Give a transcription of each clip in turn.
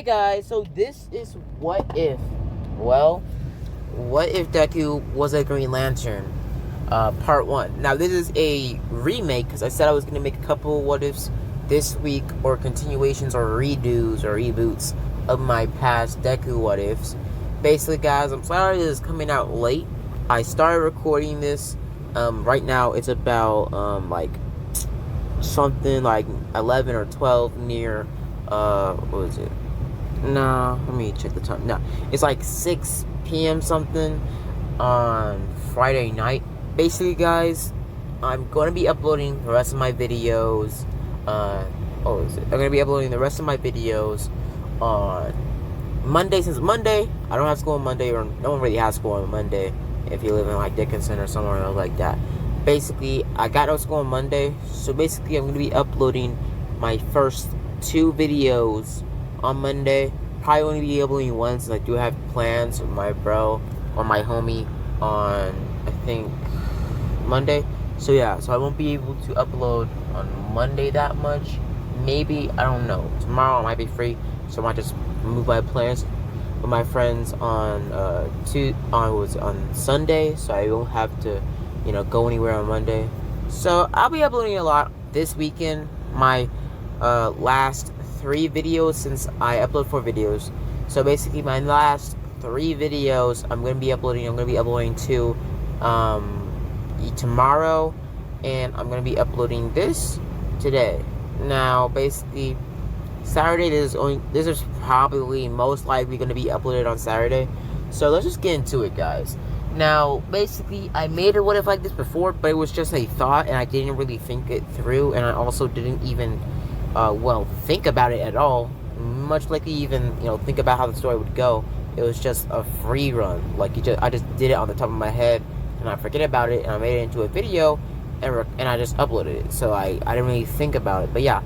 Hey guys, so this is What If. Well, what if Daku was a Green Lantern? Part 1. Now, this is a remake because I said I was going to make a couple What Ifs this week, or continuations, or redos, or reboots of my past Daku What Ifs. Basically, guys, I'm sorry this is coming out late. I started recording this. Right now, it's about, something like 11 or 12 near, what was it? Nah, let me check the time. No, it's like 6 p.m. something on Friday night. Basically, guys, I'm going to be uploading the rest of my videos. What was it? I'm going to be uploading the rest of my videos on Monday. Since Monday, I don't have school on Monday, or no one really has school on Monday if you live in like Dickinson or somewhere like that. Basically, I got no school on Monday, so basically I'm going to be uploading my first 2 videos on Monday. Probably only be uploading one, since I do have plans with my bro or my homie on, I think, Monday. So yeah, so I won't be able to upload on Monday that much. Maybe, I don't know. Tomorrow I might be free, so I might just move my plans with my friends on on Sunday, so I won't have to, go anywhere on Monday. So I'll be uploading a lot this weekend. My last 3 videos, since I upload 4 videos. So basically, my last 3 videos I'm going to be uploading 2 tomorrow, and I'm going to be uploading this today. Now, basically, Saturday, this is probably most likely going to be uploaded on Saturday. So let's just get into it, guys. Now, basically, I made a What If like this before, but it was just a thought, and I didn't really think it through, and I also didn't even think about it at all, much like even, think about how the story would go. It was just a free run. I just did it on the top of my head, and I forget about it, and I made it into a video, and I just uploaded it. So I didn't really think about it. But yeah,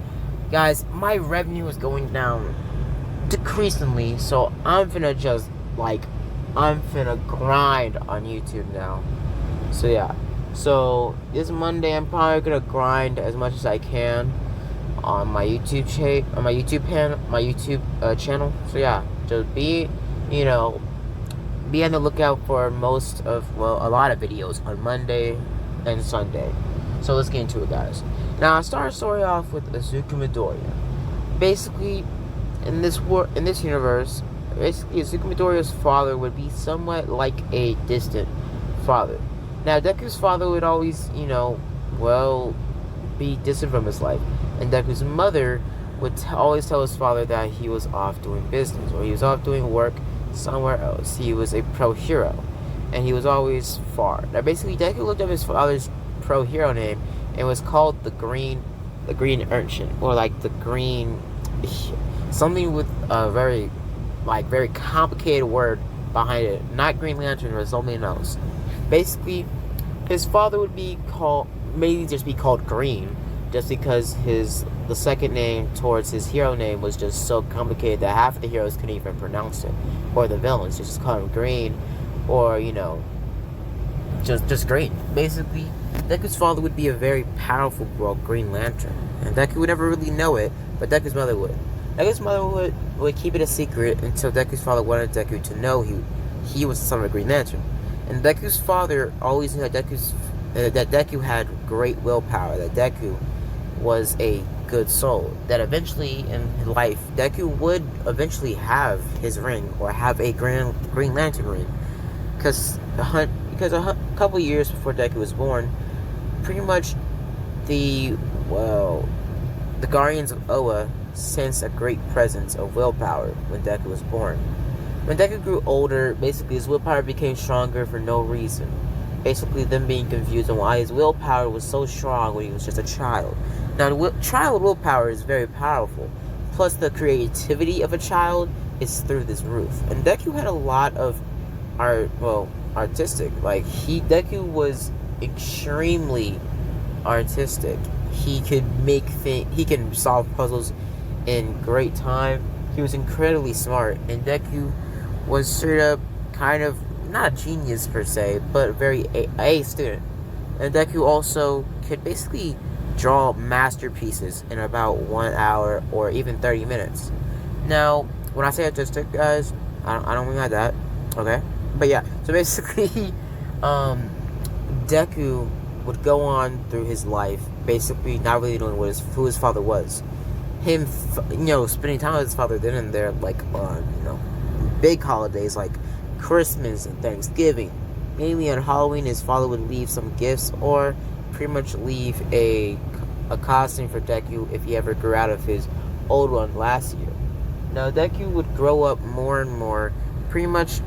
guys, my revenue is going down decreasingly, so I'm finna grind on YouTube now. So yeah, so this Monday I'm probably gonna grind as much as I can on my YouTube channel. So yeah, just be on the lookout for a lot of videos on Monday and Sunday. So let's get into it, guys. Now, I start the story off with Izuku Midoriya. Basically, in this universe, Izuku Midoriya's father would be somewhat like a distant father. Now, Deku's father would always, be distant from his life. And Deku's mother would always tell his father that he was off doing business, or he was off doing work somewhere else. He was a pro hero, and he was always far. Now, basically, Deku looked up his father's pro hero name and was called the Green Urchin, or like the Green, something with a very complicated word behind it. Not Green Lantern, or something else. Basically, his father would be called, maybe just be called Green, just because the second name towards his hero name was just so complicated that half of the heroes couldn't even pronounce it, or the villains just call him Green, or just Green. Basically, Deku's father would be a very powerful Green Lantern, and Deku would never really know it, but Deku's mother would. Deku's mother would keep it a secret until Deku's father wanted Deku to know he was the son of a Green Lantern. And Deku's father always knew that Deku had great willpower, that Deku was a good soul, that eventually in life Deku would eventually have his ring, or have a Green Lantern ring, because a couple years before Deku was born, pretty much the Guardians of Oa sensed a great presence of willpower when Deku was born. When Deku grew older, basically his willpower became stronger for no reason. Basically, them being confused on why his willpower was so strong when he was just a child. Now, child willpower is very powerful. Plus, the creativity of a child is through this roof. And Deku had a lot of artistic. Deku was extremely artistic. He could he can solve puzzles in great time. He was incredibly smart, and Deku was straight up kind of not a genius per se, but very A student. And Deku also could basically draw masterpieces in about 1 hour or even 30 minutes. Now, when I say autistic, guys, I don't mean like that. Okay, but yeah. So basically, um, Deku would go on through his life, basically not really knowing who his father was. Him, spending time with his father then and there, like on big holidays like Christmas and Thanksgiving. Mainly on Halloween, his father would leave some gifts or pretty much leave a costume for Deku if he ever grew out of his old one last year. Now, Deku would grow up more and more, pretty much,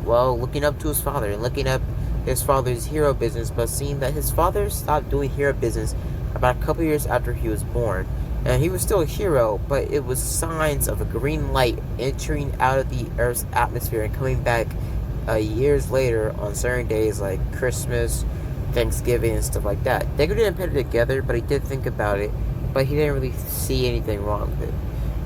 looking up to his father and looking up his father's hero business, but seeing that his father stopped doing hero business about a couple years after he was born. And he was still a hero, but it was signs of a green light entering out of the Earth's atmosphere and coming back years later on certain days like Christmas, Thanksgiving, and stuff like that. Deku didn't put it together, but he did think about it, but he didn't really see anything wrong with it.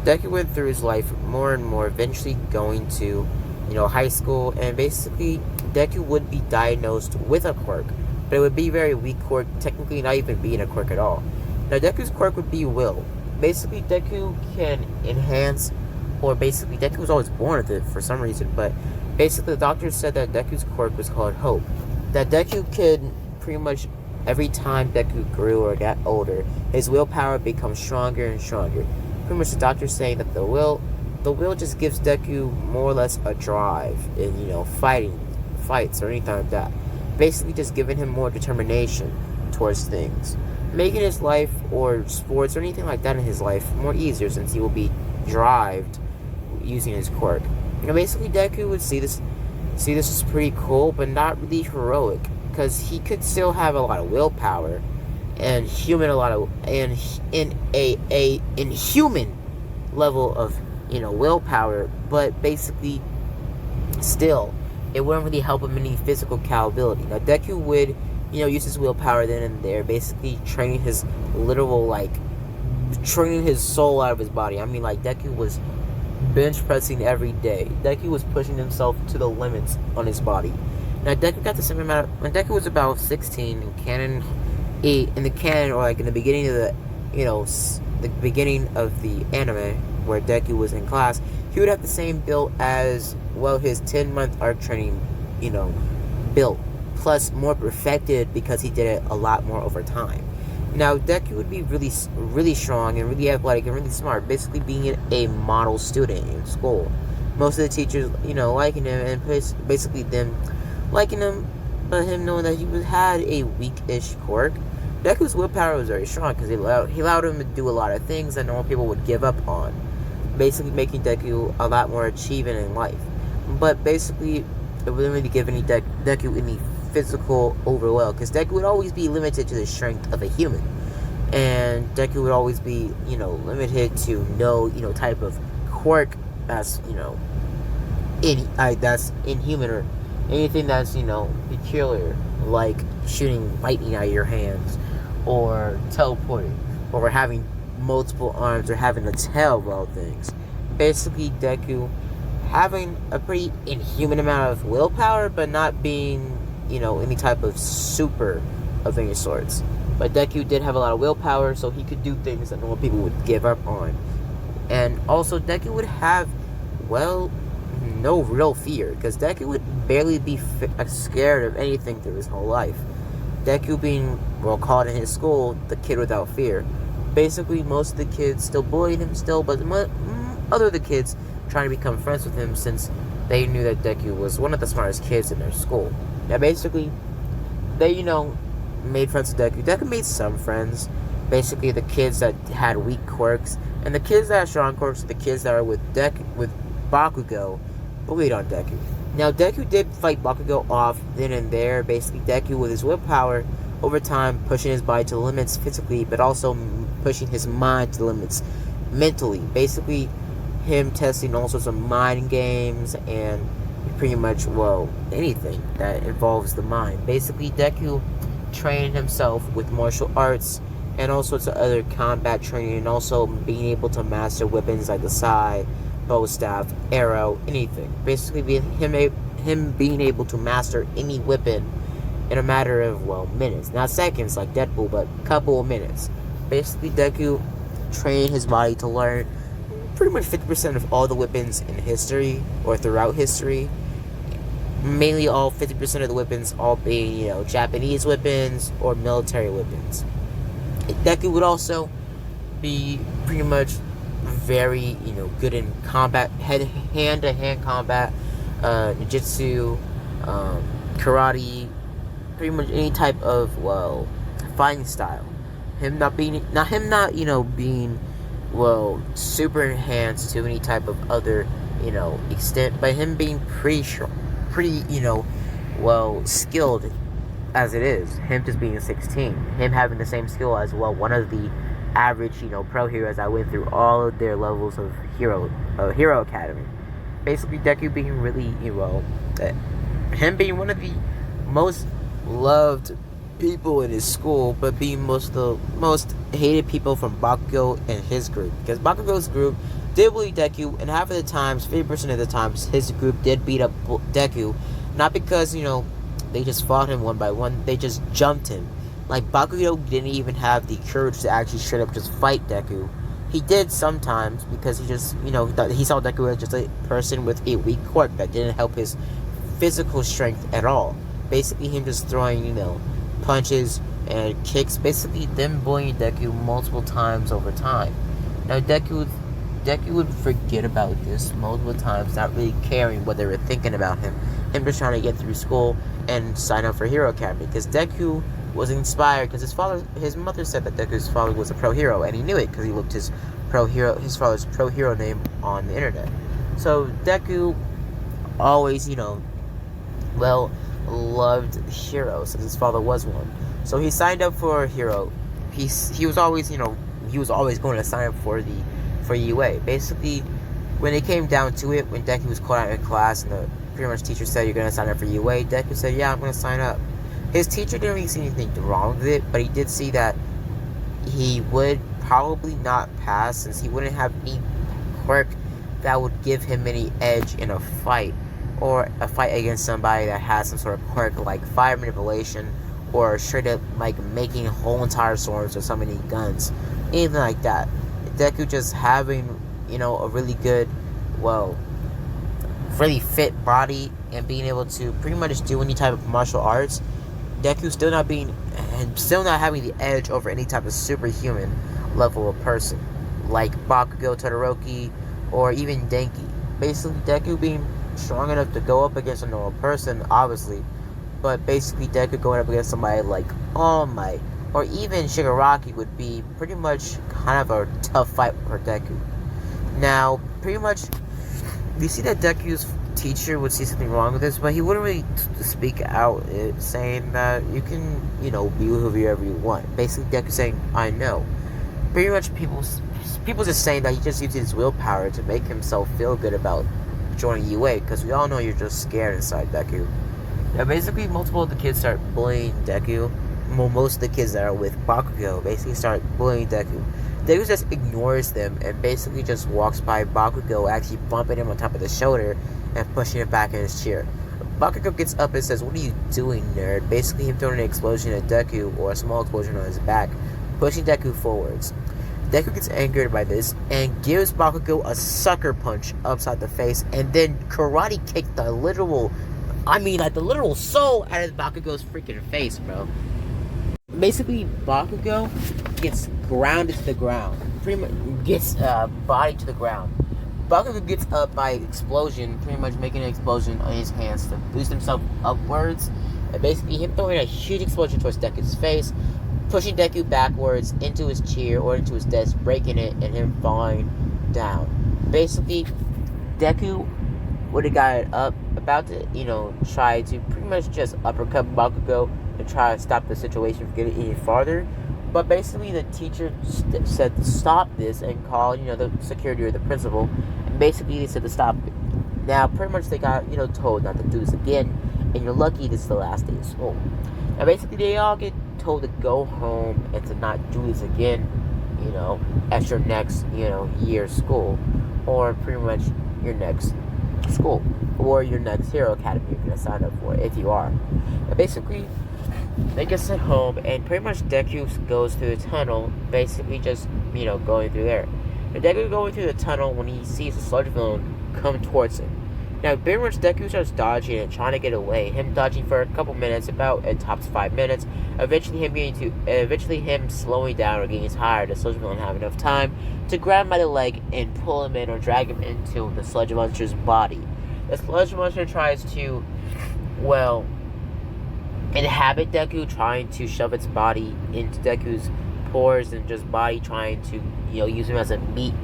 Deku went through his life more and more, eventually going to, high school, and basically Deku would be diagnosed with a quirk, but it would be a very weak quirk, technically not even being a quirk at all. Now, Deku's quirk would be will. Basically, Deku can enhance, or basically, Deku was always born with it for some reason, but basically, the doctor said that Deku's quirk was called hope. That Deku could pretty much, every time Deku grew or got older, his willpower becomes stronger and stronger. Pretty much, the doctor's saying that the will just gives Deku more or less a drive in, fights or anything like that. Basically, just giving him more determination towards things, making his life or sports or anything like that in his life more easier since he will be drived using his quirk. Basically Deku would see this as pretty cool, but not really heroic, because he could still have a lot of willpower and human level of willpower, but basically still it wouldn't really help him any physical capability. Now Deku would use his willpower then and there, basically training his training his soul out of his body. I mean, like, Deku was bench pressing every day. Deku was pushing himself to the limits on his body. Now, Deku got the same amount when Deku was about 16 in the canon, or like in the beginning of the beginning of the anime, where Deku was in class, he would have the same build as, his 10-month arc training, build. Plus more perfected because he did it a lot more over time. Now, Deku would be really, really strong and really athletic and really smart, basically being a model student in school. Most of the teachers, liking him, and basically them liking him, but him knowing that he had a weak-ish quirk. Deku's willpower was very strong because he allowed him to do a lot of things that normal people would give up on, basically making Deku a lot more achieving in life. But basically, it wouldn't really give Deku any physical overwhelm, because Deku would always be limited to the strength of a human, and Deku would always be limited to no type of quirk that's that's inhuman, or anything that's peculiar, like shooting lightning out of your hands, or teleporting, or having multiple arms, or having a tail of all things. Basically, Deku having a pretty inhuman amount of willpower, but not being any type of super of any sorts. But Deku did have a lot of willpower, so he could do things that normal people would give up on. And also, Deku would have, no real fear, because Deku would barely be scared of anything through his whole life. Deku being, called in his school, the kid without fear. Basically, most of the kids still bullied him still, but other of the kids trying to become friends with him since they knew that Deku was one of the smartest kids in their school. Now, basically, they, made friends with Deku. Deku made some friends. Basically, the kids that had weak quirks, and the kids that had strong quirks, the kids that are with Bakugo, bullied on Deku. Now, Deku did fight Bakugo off then and there. Basically, Deku, with his willpower, over time, pushing his body to the limits physically, but also pushing his mind to the limits mentally. Basically, him testing all sorts of mind games and pretty much, anything that involves the mind. Basically, Deku trained himself with martial arts and all sorts of other combat training, and also being able to master weapons like the sai, bow staff, arrow, anything. Basically, him being able to master any weapon in a matter of, minutes. Not seconds like Deadpool, but a couple of minutes. Basically, Deku trained his body to learn pretty much 50% of all the weapons in history or throughout history. Mainly all 50% of the weapons all being, Japanese weapons or military weapons. Deku would also be pretty much very, good in combat, hand-to-hand combat, ninjutsu, karate, pretty much any type of, fighting style. Him not being, super enhanced to any type of other, extent, but him being pretty, skilled as it is. Him just being 16, him having the same skill as, one of the average, pro heroes that went through all of their levels of Hero Academy. Basically, Deku being really, him being one of the most loved people in his school, but being most hated people from Bakugo and his group. Because Bakugo's group did bully Deku, and half of the times, 50% of the times, his group did beat up Deku. Not because, they just fought him one by one, they just jumped him. Like, Bakugo didn't even have the courage to actually straight up just fight Deku. He did sometimes, because he just, he saw Deku as just a person with a weak quirk that didn't help his physical strength at all. Basically, him just throwing, punches and kicks, basically them bullying Deku multiple times over time. Now, Deku would forget about this multiple times, not really caring what they were thinking about him. Him just trying to get through school and sign up for Hero Academy, because Deku was inspired because his mother said that Deku's father was a pro hero, and he knew it because he looked his father's pro hero name on the internet. So Deku always, loved heroes, since his father was one. So he signed up for Hero. He was always, going to sign up for UA. Basically, when it came down to it, when Deku was called out in class and the pretty much teacher said, "You're going to sign up for UA," Deku said, "Yeah, I'm going to sign up." His teacher didn't really see anything wrong with it, but he did see that he would probably not pass, since he wouldn't have any quirk that would give him any edge in a fight, or a fight against somebody that has some sort of quirk like fire manipulation, or straight up like making whole entire swords or summoning guns, anything like that. Deku just having, a really good, really fit body and being able to pretty much do any type of martial arts. Deku still not having the edge over any type of superhuman level of person, like Bakugo, Todoroki, or even Denki. Basically, Deku being strong enough to go up against a normal person, obviously, but basically Deku going up against somebody like All Might, or even Shigaraki, would be pretty much kind of a tough fight for Deku. Now, pretty much, we see that Deku's teacher would see something wrong with this, but he wouldn't really speak out, saying that you can, be whoever you want. Basically, Deku saying, "I know." Pretty much, people just saying that he just uses his willpower to make himself feel good about joining UA, because we all know you're just scared inside Deku. Now, basically, multiple of the kids start bullying Deku. Most of the kids that are with Bakugo basically start bullying Deku. Deku just ignores them and basically just walks by Bakugo, actually bumping him on top of the shoulder and pushing him back in his chair. Bakugo gets up and says, "What are you doing, nerd?" Basically, him throwing an explosion at Deku, or a small explosion on his back, pushing Deku forwards. Deku gets angered by this and gives Bakugo a sucker punch upside the face, and then karate kicked the literal soul out of Bakugo's freaking face, bro. Basically, Bakugo gets grounded to the ground. Pretty much gets body to the ground. Bakugo gets up by explosion, pretty much making an explosion on his hands to boost himself upwards. And basically, him throwing a huge explosion towards Deku's face, pushing Deku backwards into his chair or into his desk, breaking it, and him falling down. Basically, Deku would have got up, about to, try to pretty much just uppercut Bakugo and try to stop the situation from getting any farther. But basically, the teacher said to stop this and call, the security or the principal. And basically, they said to stop it. Now, pretty much they got, told not to do this again. And you're lucky this is the last day of school. Now, basically, they all get told to go home and to not do this again, at your next, year's school. Or pretty much your next school. Or your next Hero Academy you're going to sign up for, if you are. And basically, they get sent home, and pretty much Deku goes through the tunnel, basically just, going through there. Now, Deku is going through the tunnel when he sees the sludge villain come towards him. Now, pretty much Deku starts dodging and trying to get away. Him dodging for a couple minutes, about at tops 5 minutes. Eventually him slowing down or getting tired. The sludge villain have enough time to grab him by the leg and pull him in or drag him into the sludge monster's body. The sludge monster tries to, well, inhabit Deku, trying to shove its body into Deku's pores and just body trying to, use him as a meat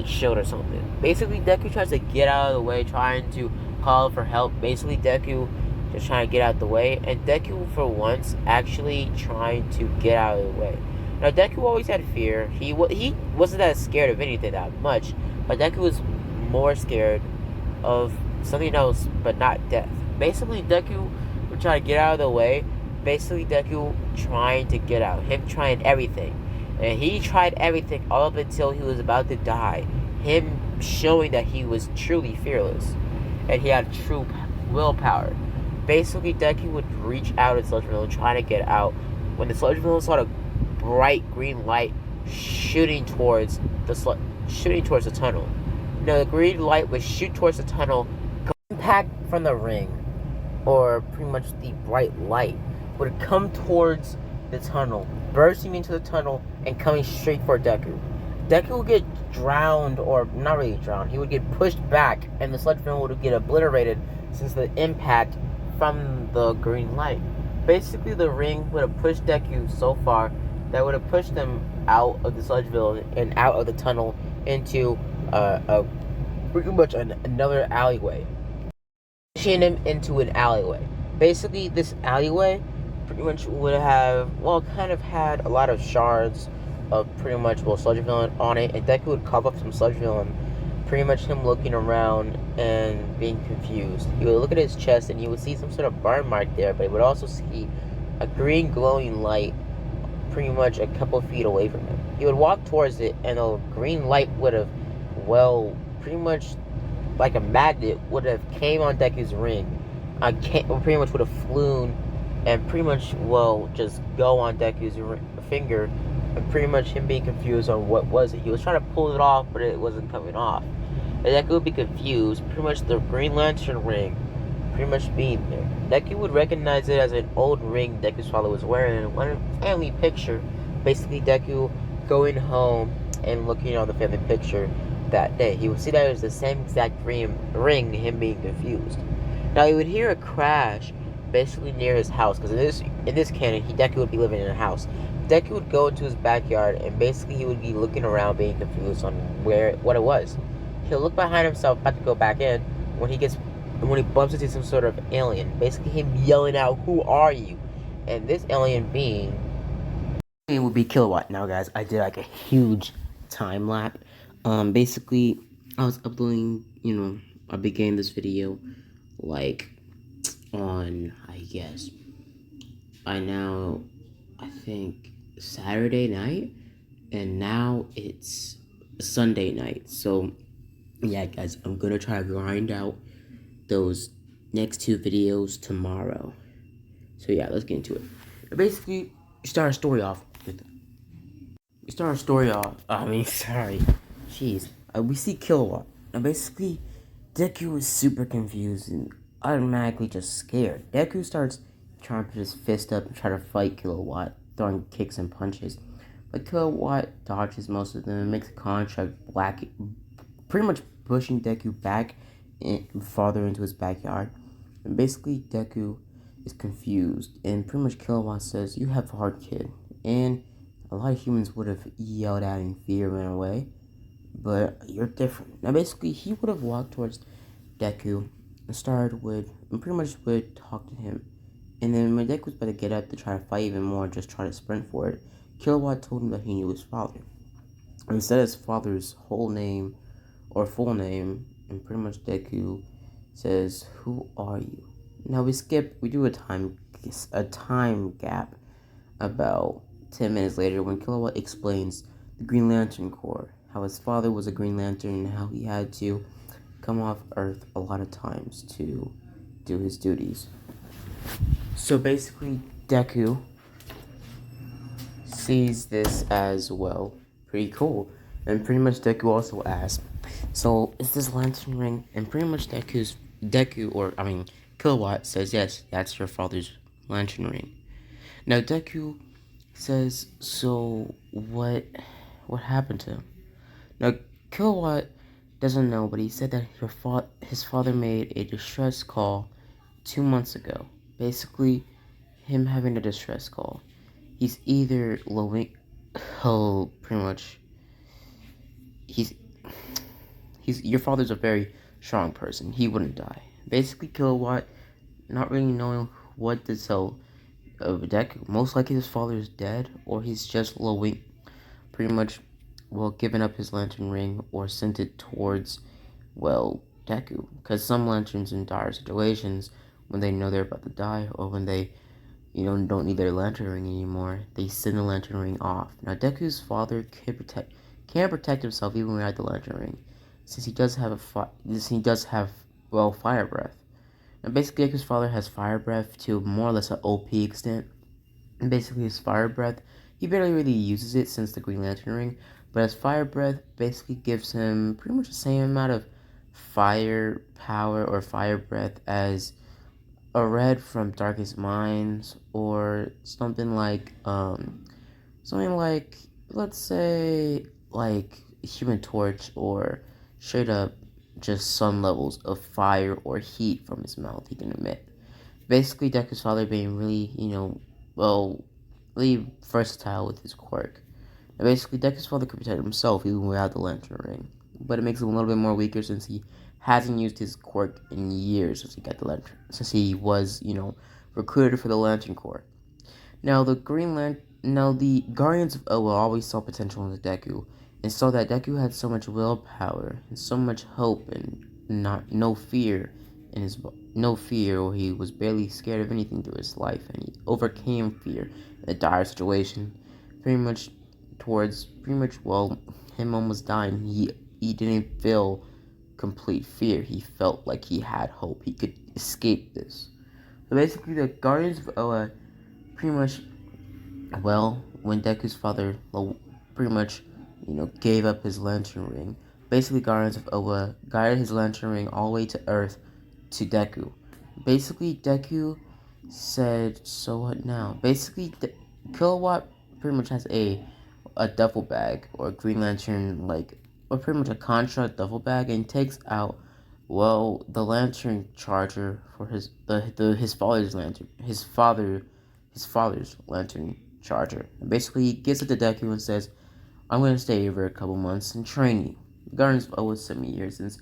shield or something. Basically, Deku tries to get out of the way, trying to call for help. Basically, Deku just trying to get out of the way, and Deku, for once, actually trying to get out of the way. Now, Deku always had fear. He wasn't that scared of anything that much, but Deku was more scared of something else, but not death. Basically, Deku would try to get out of the way. Basically, Deku trying to get out. Him trying everything. And he tried everything all up until he was about to die. Him showing that he was truly fearless. And he had true willpower. Basically, Deku would reach out at Sludge Villain trying to get out. When the Sludge Villain saw a bright green light shooting towards the tunnel. Now, the green light would shoot towards the tunnel. Impact from the ring, or pretty much the bright light, would come towards the tunnel, bursting into the tunnel and coming straight for Deku. Deku would get drowned, or not really drowned, he would get pushed back, and the sludge villain would get obliterated since the impact from the green light. Basically, the ring would have pushed Deku so far that would have pushed him out of the sludge villain and out of the tunnel into pretty much another alleyway. Pushing him into an alleyway. Basically, this alleyway pretty much would have, kind of had a lot of shards of pretty much, sludge villain on it, and Deku would cough up some sludge villain. Pretty much him looking around and being confused. He would look at his chest and he would see some sort of burn mark there, but he would also see a green glowing light pretty much a couple feet away from him. He would walk towards it, and a green light would have, pretty much like a magnet, would have came on Deku's ring. Pretty much would have flown and pretty much, just go on Deku's finger, and pretty much him being confused on what was it. He was trying to pull it off, but it wasn't coming off. And Deku would be confused, pretty much the Green Lantern ring pretty much being there. Deku would recognize it as an old ring Deku's father was wearing in one family picture. Basically, Deku going home and looking on the family picture that day. He would see that it was the same exact ring, him being confused. Now, he would hear a crash basically near his house, because in this canon, Deku would be living in a house. Deku would go into his backyard, and basically he would be looking around being confused on what it was. He'll look behind himself, about to go back in, when he bumps into some sort of alien. Basically him yelling out, "Who are you?" And this alien being would be Kilowatt. Now, guys, I did like a huge time lapse. Basically, I was uploading, I began this video on, I think Saturday night, and now it's Sunday night. So yeah, guys, I'm gonna try to grind out those next 2 videos tomorrow. So yeah, let's get into it. Basically, we start our story off. We see Kilowatt. Now, basically, Deku is super confused and automatically just scared. Deku starts trying to put his fist up and try to fight Kilowatt, throwing kicks and punches. But Kilowatt dodges most of them and makes a contract pretty much pushing Deku back farther into his backyard. And basically, Deku is confused, and pretty much Kilowatt says, "You have a heart, kid." And a lot of humans would have yelled out in fear and ran away, but you're different. Now, basically, he would have walked towards Deku and pretty much would talk to him. And then when Deku was about to get up to try to fight even more, just try to sprint for it, Kilowatt told him that he knew his father. Instead of his father's full name, and pretty much Deku says, "Who are you?" Now we do a time gap about 10 minutes later when Kilowatt explains the Green Lantern Corps, how his father was a Green Lantern and how he had to come off Earth a lot of times to do his duties. So basically, Deku sees this as, pretty cool. And pretty much Deku also asked, so is this lantern ring? And pretty much Deku, or I mean, Kilowatt says, yes, that's your father's lantern ring. Now Deku says, so what happened to him? Now Kilowatt doesn't know, but he said that his father made a distress call 2 months ago. Basically, him having a distress call. He's either lowing, oh, pretty much, he's your father's a very strong person. He wouldn't die. Basically, Kilowatt, not really knowing what to tell of Deku. Most likely his father is dead, or he's just lowing, pretty much, well, giving up his lantern ring, or sent it towards, well, Deku. Because some lanterns in dire situations, when they know they're about to die, or when they, don't need their lantern ring anymore, they send the lantern ring off. Now, Deku's father can't protect himself even without the lantern ring, since he does have, well, fire breath. Now, basically, Deku's father has fire breath to more or less an OP extent. And basically, his fire breath, he barely really uses it since the Green Lantern ring, but his fire breath basically gives him pretty much the same amount of fire power or fire breath as a Red from Darkest Minds, or something like, let's say, like Human Torch, or straight up just sun levels of fire or heat from his mouth he can emit. Basically, Deku's father being really, well, really versatile with his quirk. And basically, Deku's father could protect himself even without the Lantern Ring, but it makes him a little bit more weaker since he hasn't used his quirk in years since he was, recruited for the Lantern Corps. Now the Guardians of Oa always saw potential in the Deku, and saw that Deku had so much willpower and so much hope and not no fear in his no fear, or he was barely scared of anything through his life, and he overcame fear in a dire situation, pretty much well, him almost dying. He didn't feel complete fear. He felt like he had hope. He could escape this. So basically, the Guardians of Oa pretty much, well, when Deku's father, well, pretty much, gave up his lantern ring, basically Guardians of Oa guided his lantern ring all the way to Earth to Deku. Basically, Deku said, "So what now?" Basically, Kilowatt pretty much has a duffel bag, or a Green Lantern, like, or pretty much a construct duffel bag, and takes out, well, the lantern charger for his father's lantern, his father's lantern charger. And basically, he gives it to Deku and says, "I'm going to stay over a couple months and train you." The Guardians have always sent me here since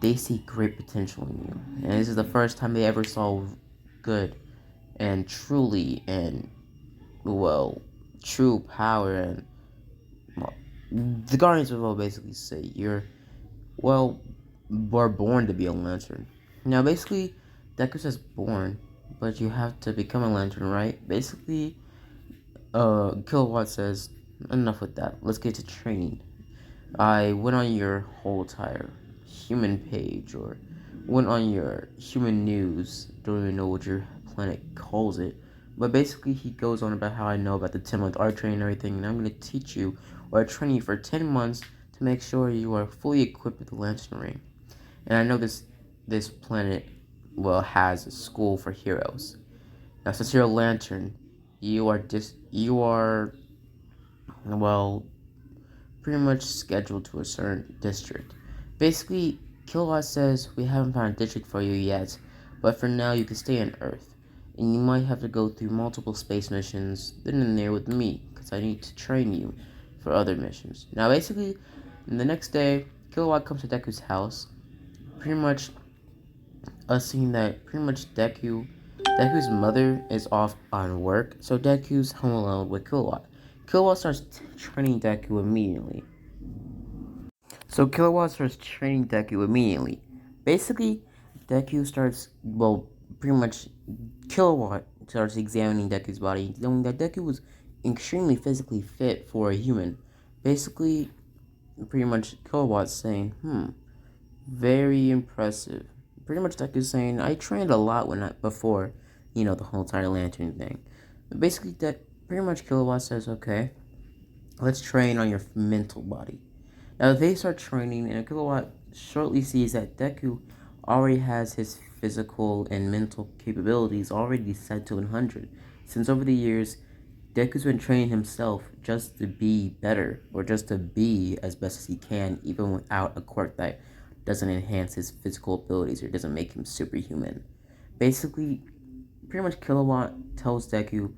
they see great potential in you, and this is the first time they ever saw good and truly and, well, true power. And, well, the Guardians will basically say you're, well, were born to be a lantern. Now, basically, Deku says born, but you have to become a lantern, right? Basically, Kilowatt says, enough with that. Let's get to training. I went on your whole entire human page, or went on your human news. Don't even know what your planet calls it. But basically, he goes on about how I know about the 10-month art training and everything, and I'm going to teach you or train you for 10 months to make sure you are fully equipped with the Lantern Ring. And I know this planet, well, has a school for heroes. Now, since you're a lantern, you are, well, pretty much scheduled to a certain district. Basically, Kilowatt says we haven't found a district for you yet, but for now you can stay on Earth, and you might have to go through multiple space missions, then in there with me, because I need to train you for other missions. Now, basically, the next day, Kilowatt comes to Deku's house, pretty much seeing that pretty much Deku's mother is off on work, so Deku's home alone with Kilowatt. Kilowatt starts training Deku immediately. Basically, Deku starts, well, pretty much Kilowatt starts examining Deku's body, knowing that Deku was extremely physically fit for a human. Basically, pretty much Kilowatt's saying, very impressive. Pretty much Deku's saying, I trained a lot before, the whole entire lantern thing. But basically, pretty much Kilowatt says, okay, let's train on your mental body. Now they start training, and Kilowatt shortly sees that Deku already has his physical and mental capabilities already set to 100. Since over the years, Deku's been training himself just to be better, or just to be as best as he can, even without a quirk that doesn't enhance his physical abilities or doesn't make him superhuman. Basically, pretty much Kilowatt tells Deku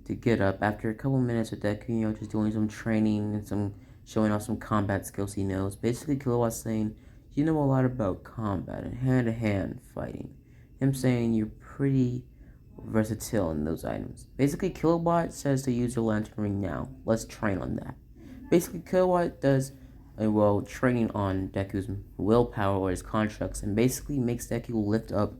to get up after a couple minutes of Deku, just doing some training and some showing off some combat skills he knows. Basically, Kilowatt's saying, you know a lot about combat and hand-to-hand fighting. Him saying you're pretty versatile in those items. Basically, Kilowatt says to use your lantern ring now. Let's train on that. Basically, Kilowatt does training on Deku's willpower or his constructs, and basically makes Deku lift up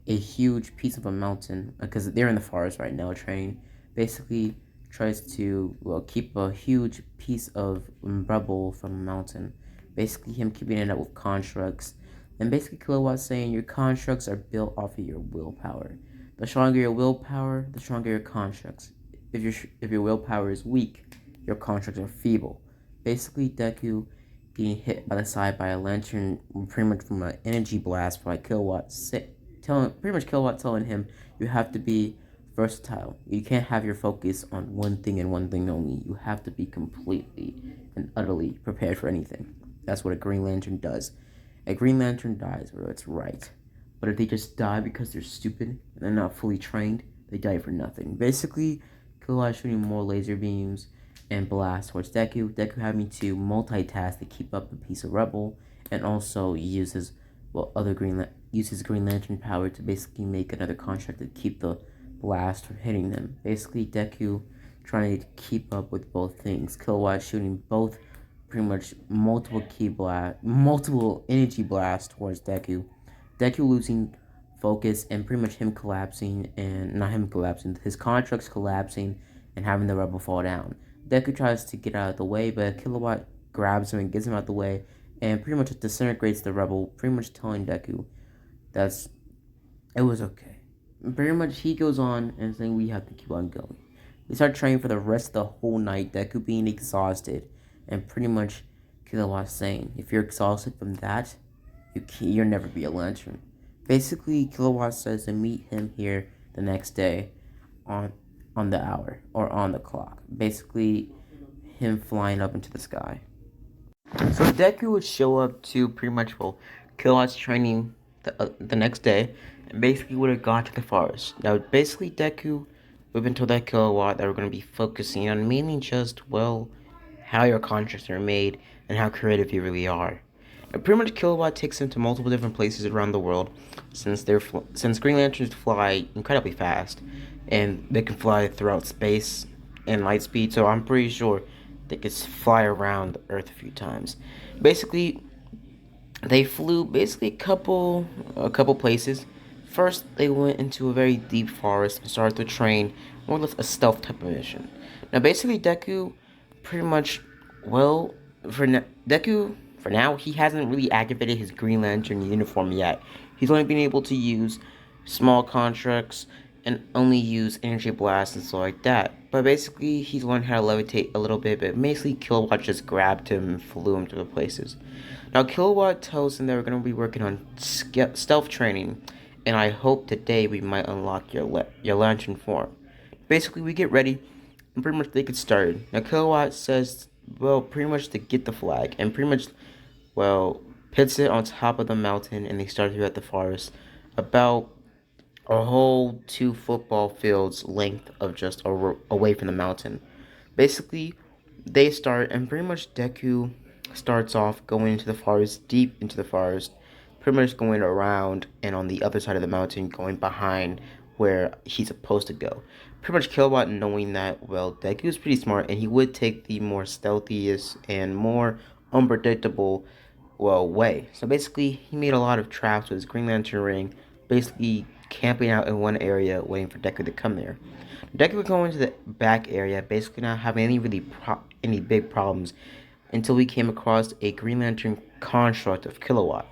a huge piece of a mountain because they're in the forest right now training. Basically, tries to keep a huge piece of rubble from a mountain. Basically, him keeping it up with constructs. And basically, Kilowatt's saying your constructs are built off of your willpower. The stronger your willpower, the stronger your constructs. If your willpower is weak, your constructs are feeble. Basically, Deku being hit by the side by a lantern, pretty much from an energy blast by Kilowatt, telling him you have to be versatile. You can't have your focus on one thing and one thing only. You have to be completely and utterly prepared for anything. That's what a Green Lantern does. A Green Lantern dies where it's right. But if they just die because they're stupid and they're not fully trained, they die for nothing. Basically, Kilowatt shooting more laser beams and blasts towards Deku. Deku having to multitask to keep up the piece of rubble, and also use his Green Lantern power to basically make another construct to keep the blast from hitting them. Basically, Deku trying to keep up with both things. Kilowatt shooting both pretty much multiple energy blasts towards Deku. Deku losing focus and pretty much him collapsing, and not him collapsing, his constructs collapsing and having the rubble fall down. Deku tries to get out of the way, but Kilowatt grabs him and gets him out of the way and pretty much disintegrates the rubble, pretty much telling Deku that's it was okay. Pretty much he goes on and saying we have to keep on going. We start training for the rest of the whole night, Deku being exhausted, and pretty much Kilowatt saying, if you're exhausted from that, you'll never be a lantern. Basically, Kilowatt says to meet him here the next day on the hour or on the clock. Basically, him flying up into the sky. So Deku would show up to pretty much Kilowatt's training the next day, and basically would have gone to the forest. Now, basically, Deku we've been told that Kilowatt that we're going to be focusing on mainly just how your constructs are made and how creative you really are. And pretty much Kilowatt takes him to multiple different places around the world, since Green Lanterns fly incredibly fast, and they can fly throughout space and light speed. So I'm pretty sure they could fly around the Earth a few times. Basically, they flew a couple places. First, they went into a very deep forest and started to train more or less a stealth type of mission. Now, basically, Deku pretty much Deku for now he hasn't really activated his Green Lantern uniform yet. He's only been able to use small constructs and only use energy blasts and stuff like that. But basically, he's learned how to levitate a little bit, but basically Kilowatt just grabbed him and flew him to the places. Now, Kilowatt tells him that we're going to be working on stealth training, and I hope today we might unlock your lantern form. Basically, we get ready, and pretty much they get started. Now, Kilowatt says, pretty much to get the flag, and pretty much, puts it on top of the mountain, and they start throughout the forest, about a whole 2 football fields length of just away from the mountain. Basically, they start, and pretty much Deku starts off going into the forest, deep into the forest, pretty much going around, and on the other side of the mountain, going behind where he's supposed to go. Pretty much Kilowatt knowing that, Deku's pretty smart, and he would take the more stealthiest and more unpredictable, way. So basically, he made a lot of traps with his Green Lantern ring, basically camping out in one area, waiting for Deku to come there. Deku would go into the back area, basically not having any big problems, until we came across a Green Lantern construct of Kilowatt.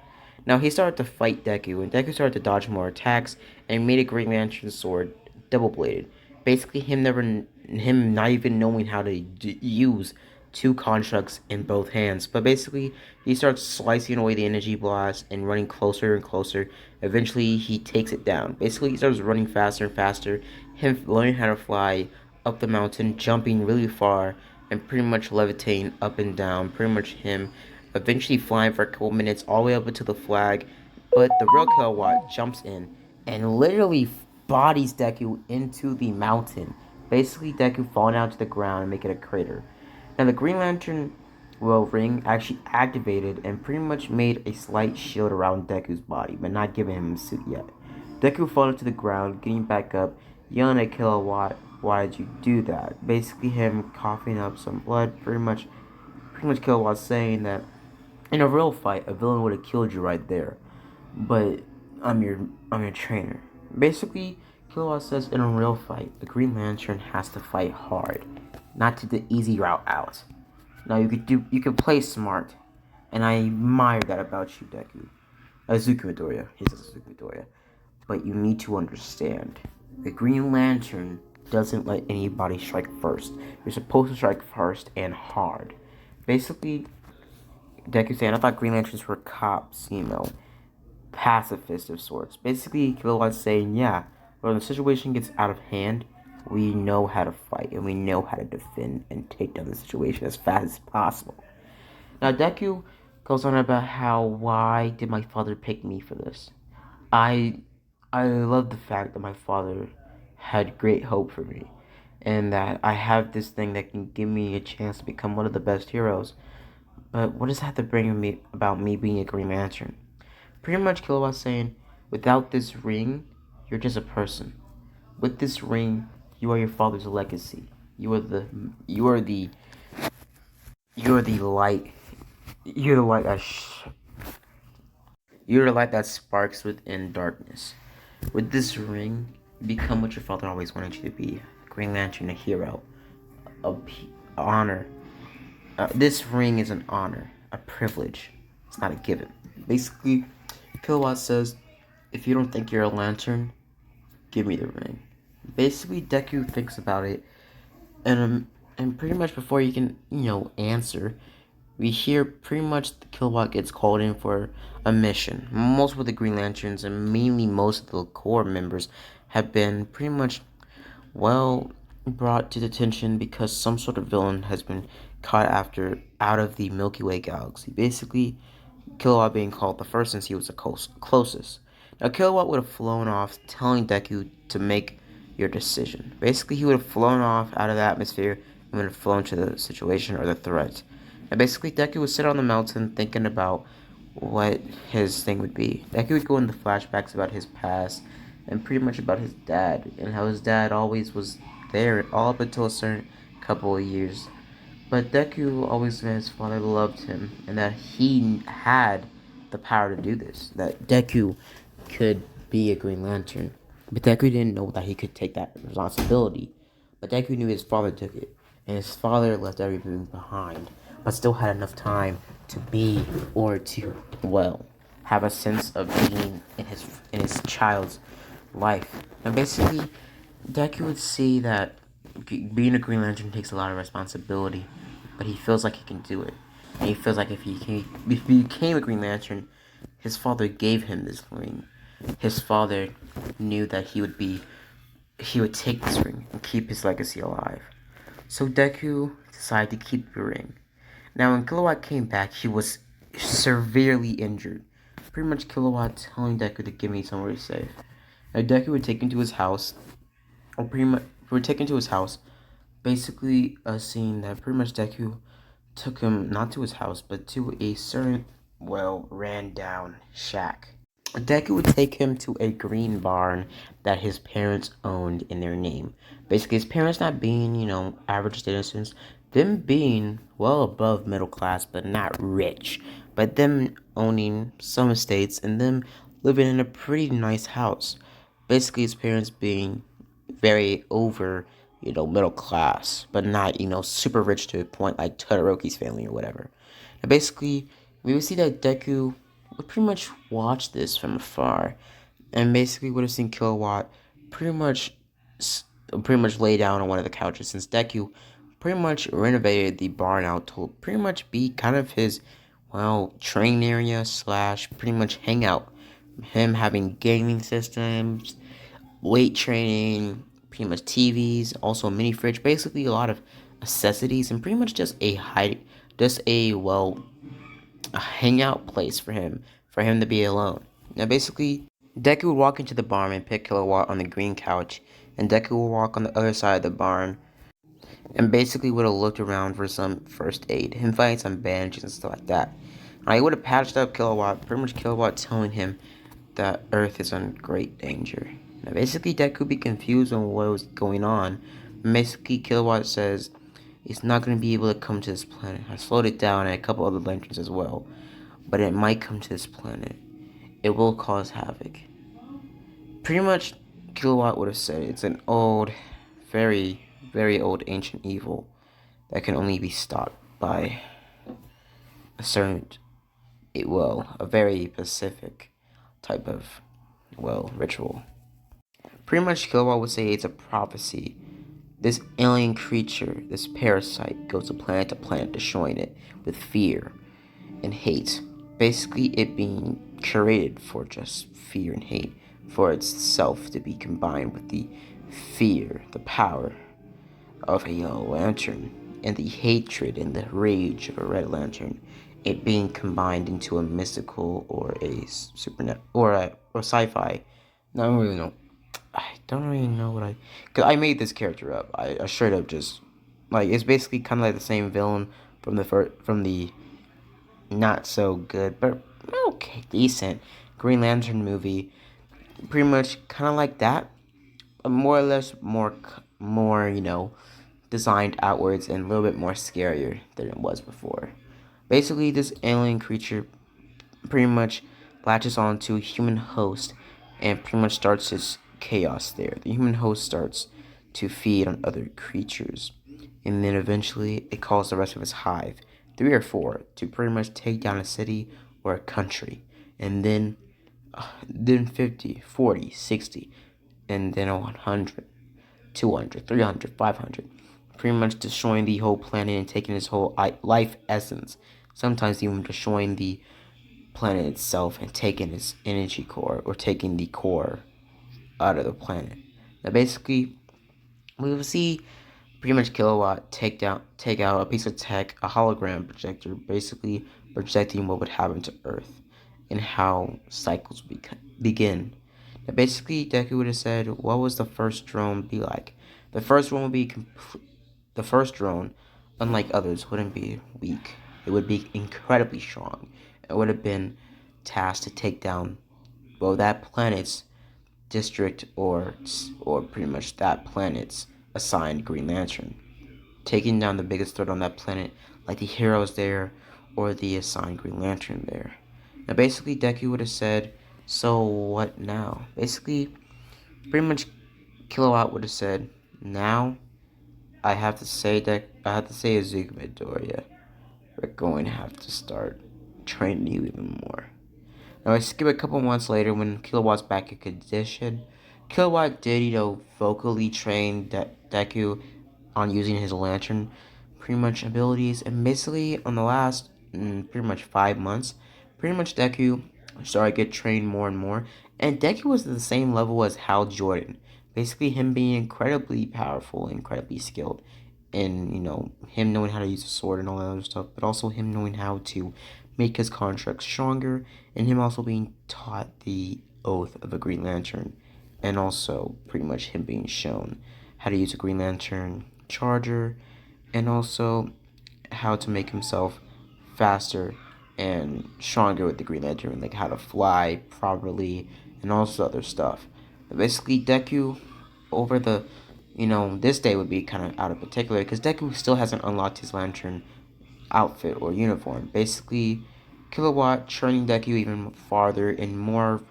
Now, he started to fight Deku, and Deku started to dodge more attacks, and made a Green Lantern sword double-bladed. Basically, him not even knowing how to use two constructs in both hands. But basically, he starts slicing away the energy blast and running closer and closer. Eventually, he takes it down. Basically, he starts running faster and faster. Him learning how to fly up the mountain, jumping really far, and pretty much levitating up and down. Pretty much him eventually flying for a couple minutes all the way up into the flag. But the real Kilowatt jumps in and literally bodies Deku into the mountain. Basically, Deku falling down to the ground and making a crater. Now, the Green Lantern ring actually activated and pretty much made a slight shield around Deku's body, but not giving him a suit yet. Deku falling to the ground, getting back up, yelling at Kilowatt, "Why did you do that?" Basically, him coughing up some blood. Pretty much Kilowatt saying that in a real fight, a villain would have killed you right there, but I'm your trainer. Basically, Kilowatt says in a real fight, the Green Lantern has to fight hard, not to the easy route out. Now you could play smart, and I admire that about you, Deku. Azuki Midoriya, he says Azuki Midoriya. But you need to understand, the Green Lantern doesn't let anybody strike first. You're supposed to strike first and hard. Basically, Deku saying, I thought Green Lanterns were cops, pacifist of sorts. Basically, Kilowatt's saying, yeah, when the situation gets out of hand, we know how to fight and we know how to defend and take down the situation as fast as possible. Now, Deku goes on about how, why did my father pick me for this? I I love the fact that my father had great hope for me and that I have this thing that can give me a chance to become one of the best heroes. But what does that have to bring me about me being a Green Lantern? Pretty much Kilowatt saying, without this ring, you're just a person. With this ring, you are your father's legacy. You are the you are the light. You're the light that you're the light that sparks within darkness. With this ring, you become what your father always wanted you to be: a Green Lantern, a hero, a honor. This ring is an honor, a privilege. It's not a given. Basically, Kilowatt says, if you don't think you're a lantern, give me the ring. Basically, Deku thinks about it, and pretty much before you can, answer, we hear pretty much the Kilowatt gets called in for a mission. Most of the Green Lanterns, and mainly most of the core members, have been pretty much, well, brought to detention because some sort of villain has been caught out of the Milky Way galaxy. Basically, Kilowatt being called the first since he was the closest. Now, Kilowatt would have flown off, telling Deku to make your decision. Basically, he would have flown off out of the atmosphere and would have flown to the situation or the threat. And basically, Deku would sit on the mountain thinking about what his thing would be. Deku would go into flashbacks about his past and pretty much about his dad and how his dad always was there all up until a certain couple of years. But Deku always knew his father loved him and that he had the power to do this. That Deku could be a Green Lantern. But Deku didn't know that he could take that responsibility. But Deku knew his father took it. And his father left everything behind. But still had enough time to be or to, well, have a sense of being in his child's life. And basically, Deku would see that being a Green Lantern takes a lot of responsibility, but he feels like he can do it. And he feels like if he became a Green Lantern, his father gave him this ring. His father knew that he would take this ring and keep his legacy alive. So Deku decided to keep the ring. Now, when Kilowatt came back, he was severely injured. Pretty much Kilowatt telling Deku to give me somewhere to stay. Now, Deku would take him to his house, or pretty much would take him to his house. Basically, a scene that pretty much Deku took him not to his house, but to a certain, well, ran down shack. Deku would take him to a green barn that his parents owned in their name. Basically, his parents not being, average citizens, them being well above middle class, but not rich, but them owning some estates and them living in a pretty nice house. Basically, his parents being very over, middle class, but not, super rich to a point like Todoroki's family or whatever. And basically, we would see that Deku would pretty much watch this from afar, and basically would have seen Kilowatt pretty much lay down on one of the couches since Deku pretty much renovated the barn out to pretty much be kind of his, well, training area slash pretty much hangout. Him having gaming systems, weight training, pretty much TVs, also a mini fridge, basically a lot of necessities, and pretty much just a hangout place for him to be alone. Now, basically, Deku would walk into the barn and pick Kilowatt on the green couch, and Deku would walk on the other side of the barn and basically would have looked around for some first aid, him finding some bandages and stuff like that. I would have patched up Kilowatt, pretty much Kilowatt telling him that Earth is in great danger. Now, basically, Deku would be confused on what was going on. Basically, Kilowatt says he's not going to be able to come to this planet. I slowed it down and a couple other lanterns as well, but it might come to this planet. It will cause havoc. Pretty much, Kilowatt would have said it's an old, very, very old ancient evil that can only be stopped by a certain, a very specific type of, ritual. Pretty much, Kilowatt would say it's a prophecy. This alien creature, this parasite, goes to planet, destroying it with fear and hate. Basically, it being curated for just fear and hate, for itself to be combined with the fear, the power of a yellow lantern, and the hatred and the rage of a red lantern. It being combined into a mystical or a supernatural or sci-fi. No, I don't really know. I don't really know cause I made this character up. I straight up just it's basically kind of like the same villain from the not so good but okay decent Green Lantern movie. Pretty much kind of like that, more or less more designed outwards and a little bit more scarier than it was before. Basically, this alien creature pretty much latches onto a human host and pretty much starts his chaos there. The human host starts to feed on other creatures, and then eventually it calls the rest of his hive, 3 or 4, to pretty much take down a city or a country, and then 50, 40, 60, and then 100, 200, 300, 500, pretty much destroying the whole planet and taking his whole life essence, sometimes even destroying the planet itself and taking its energy core or taking the core out of the planet. Now, basically, we will see pretty much Kilowatt take out a piece of tech, a hologram projector, basically projecting what would happen to Earth and how cycles begin. Now, basically, Deku would have said, "What was the first drone be like?" The first drone would be the first drone, unlike others, wouldn't be weak. It would be incredibly strong. It would have been tasked to take down, that planet's district or pretty much that planet's assigned Green Lantern, taking down the biggest threat on that planet, like the heroes there or the assigned Green Lantern there. Now, basically, Deku would have said, "So what now?" Basically, pretty much, Kilowatt would have said, "Now, I have to say Azuka Midoriya, we're going to have to start training you even more." Now, I skip a couple months later when Kilowatt's back in condition. Kilowatt did, vocally train Deku on using his lantern pretty much abilities, and basically on the last pretty much 5 months, pretty much Deku started to get trained more and more, and Deku was at the same level as Hal Jordan. Basically, him being incredibly powerful, incredibly skilled, and him knowing how to use a sword and all that other stuff, but also him knowing how to make his constructs stronger, and him also being taught the oath of a Green Lantern, and also pretty much him being shown how to use a Green Lantern charger, and also how to make himself faster and stronger with the Green Lantern, like how to fly properly and also other stuff. But basically, Deku, over this day would be kind of out of particular because Deku still hasn't unlocked his lantern outfit or uniform. Basically, Kilowatt training Deku even farther and more,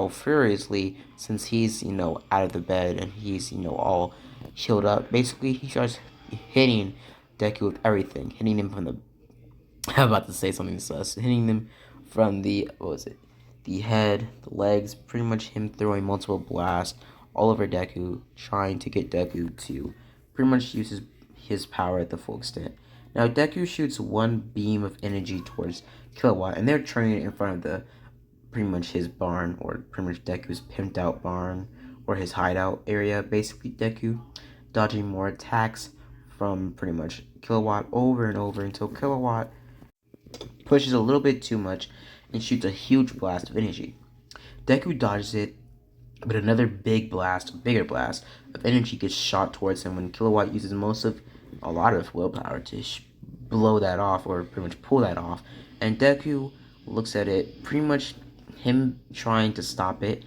furiously, since he's, out of the bed and he's, all healed up. Basically, he starts hitting Deku with everything, hitting him from the I'm about to say something sus. Hitting them from the head, the legs, pretty much him throwing multiple blasts all over Deku, trying to get Deku to pretty much his power at the full extent. Now Deku shoots one beam of energy towards Kilowatt, and they're turning it in front of the pretty much his barn, or pretty much Deku's pimped out barn, or his hideout area. Basically, Deku dodging more attacks from pretty much Kilowatt over and over until Kilowatt pushes a little bit too much and shoots a huge blast of energy. Deku dodges it, but another bigger blast of energy gets shot towards him when Kilowatt uses a lot of willpower to blow that off, or pretty much pull that off. And Deku looks at it, pretty much him trying to stop it,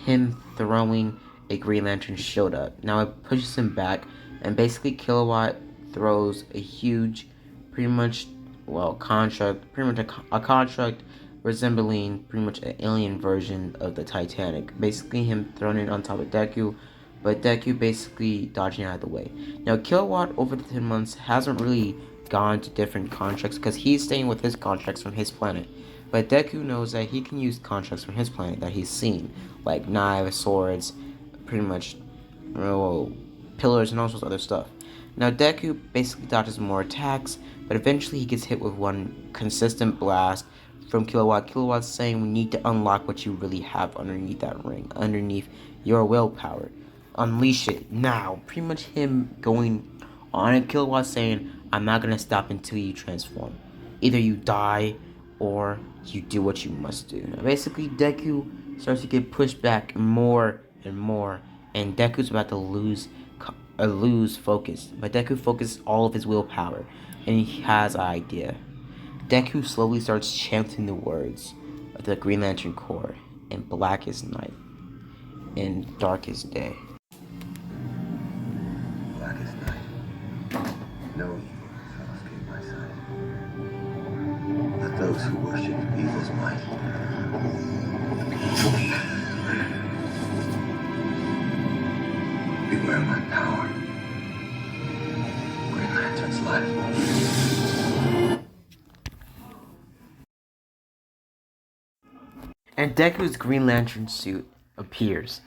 him throwing a Green Lantern shield up. Now it pushes him back, and basically Kilowatt throws a huge, pretty much, construct, pretty much a construct resembling pretty much an alien version of the Titanic. Basically him throwing it on top of Deku, but Deku basically dodging out of the way. Now Kilowatt over the 10 months hasn't really gone to different constructs because he's staying with his constructs from his planet. But Deku knows that he can use constructs from his planet that he's seen, like knives, swords, pretty much pillars, and all sorts of other stuff. Now Deku basically dodges more attacks, but eventually he gets hit with one consistent blast from Kilowatt. Kilowatt's saying we need to unlock what you really have underneath that ring, underneath your willpower. Unleash it now. Pretty much him going on at Kilowatt saying, I'm not gonna stop until you transform. Either you die or you do what you must do. Now, basically, Deku starts to get pushed back more and more, and Deku's about to lose focus. But Deku focuses all of his willpower, and he has an idea. Deku slowly starts chanting the words of the Green Lantern Corps in blackest night, in darkest day. Blackest night. No evil shall escape my sight. Let those who worship evil's might beware my power. Green Lantern's life. And Deku's Green Lantern suit appears,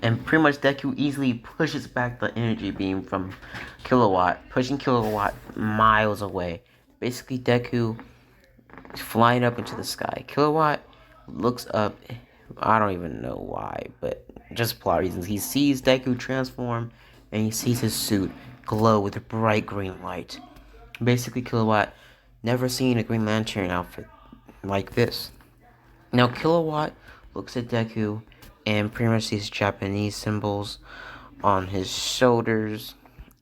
and pretty much Deku easily pushes back the energy beam from Kilowatt, pushing Kilowatt miles away. Basically, Deku is flying up into the sky. Kilowatt looks up, I don't even know why, but just plot reasons. He sees Deku transform, and he sees his suit glow with a bright green light. Basically, Kilowatt never seen a Green Lantern outfit like this. Now, Kilowatt looks at Deku and pretty much sees Japanese symbols on his shoulders